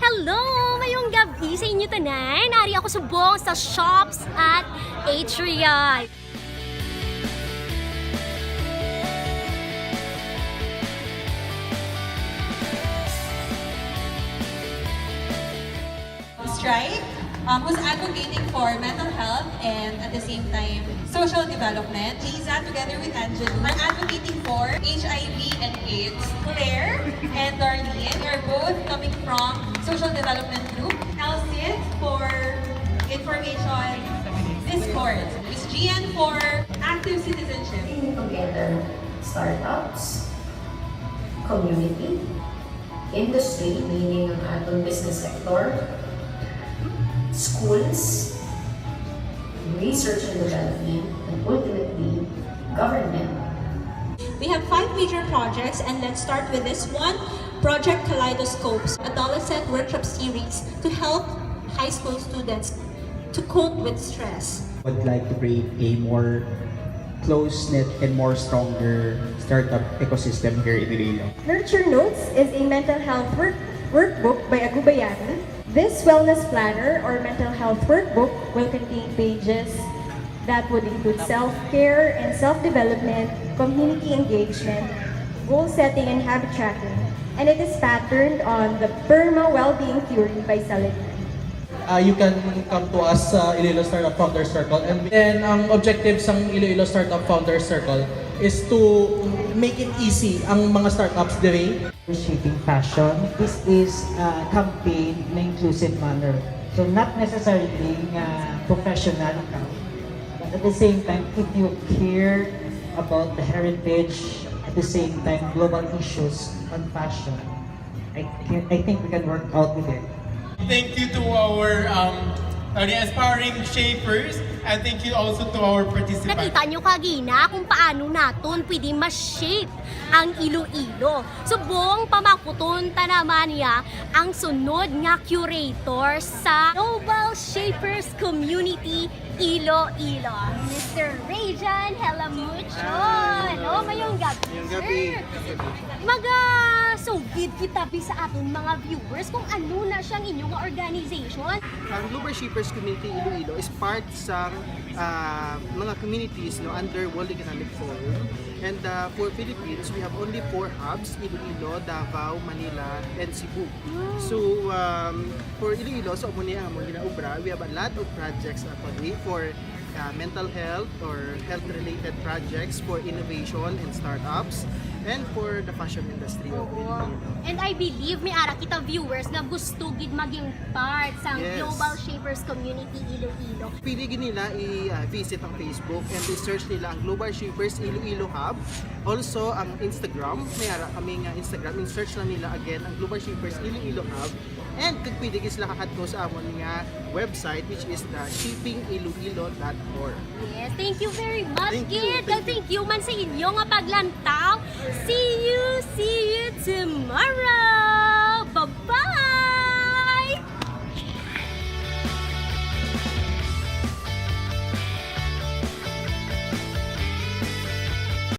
Hello! Mayong gabi sa inyo tanan. Nari ako subong sa shops at Atria. Strike, who's advocating for mental health and at the same time social development. Lisa, together with Angelo, are advocating for HIV and AIDS. Claire and Darlene are both coming from social development group. Elsie for information Discord. Miss Gian for active citizenship. Together, startups, community, industry, meaning ang atong business sector, schools, research and development, and ultimately, government. We have 5 major projects, and let's start with this one, Project Kaleidoscopes, adolescent workshop series to help high school students to cope with stress. Would like to create a more close-knit and more stronger startup ecosystem here in Iloilo. Nurture Notes is a mental health workbook by Agubayani. This wellness planner or mental health workbook will contain pages that would include self-care and self-development, community engagement, goal setting, and habit tracking. And it is patterned on the PERMA Wellbeing Theory by Seligman. You can come to us sa Iloilo Startup Founders Circle, and then ang objective sa Iloilo Startup Founders Circle is to make it easy ang mga startups dire. Shaping fashion. This is a campaign in an inclusive manner. So not necessarily professional, but at the same time, if you care about the heritage, at the same time, global issues on fashion, I think we can work out with it. Thank you to our aspiring shapers, and thank you also to our participants. Nakita nyo kagina kung paano naton pwede ma-shape ang Iloilo. Subong pamakuton ta naman niya ang sunod nga curator sa Global Shapers Community Iloilo. Mr. Rajan Helamuchon. Oh, mayong gabi. Maga-sugid kita sa aton mga viewers kung ano na siyang inyong organization. Ang Global Shapers Community Iloilo is part sa mga communities under World Economic Forum. And for Philippines, we have only 4 hubs, Iloilo, Davao, Manila, and Cebu. So for Iloilo, so muna ang mga ginaubra, we have a lot of projects actually for mental health or health-related projects for innovation and startups, and for the fashion industry of Iloilo. And I believe may ara kita viewers na gusto gid maging part sa Global Shapers Community Iloilo. Pili nila i-visit ang Facebook and i-search nila ang Global Shapers Iloilo Hub. Also ang Instagram, may ara kaming Instagram, in-search na nila again ang Global Shapers Iloilo Hub. And kung pwede sila kakadto sa amon nga website, which is the shapingiloilo.org. Yes, thank you very much, Thank you, kid. thank you. Thank you man sa inyo nga paglantaw. See you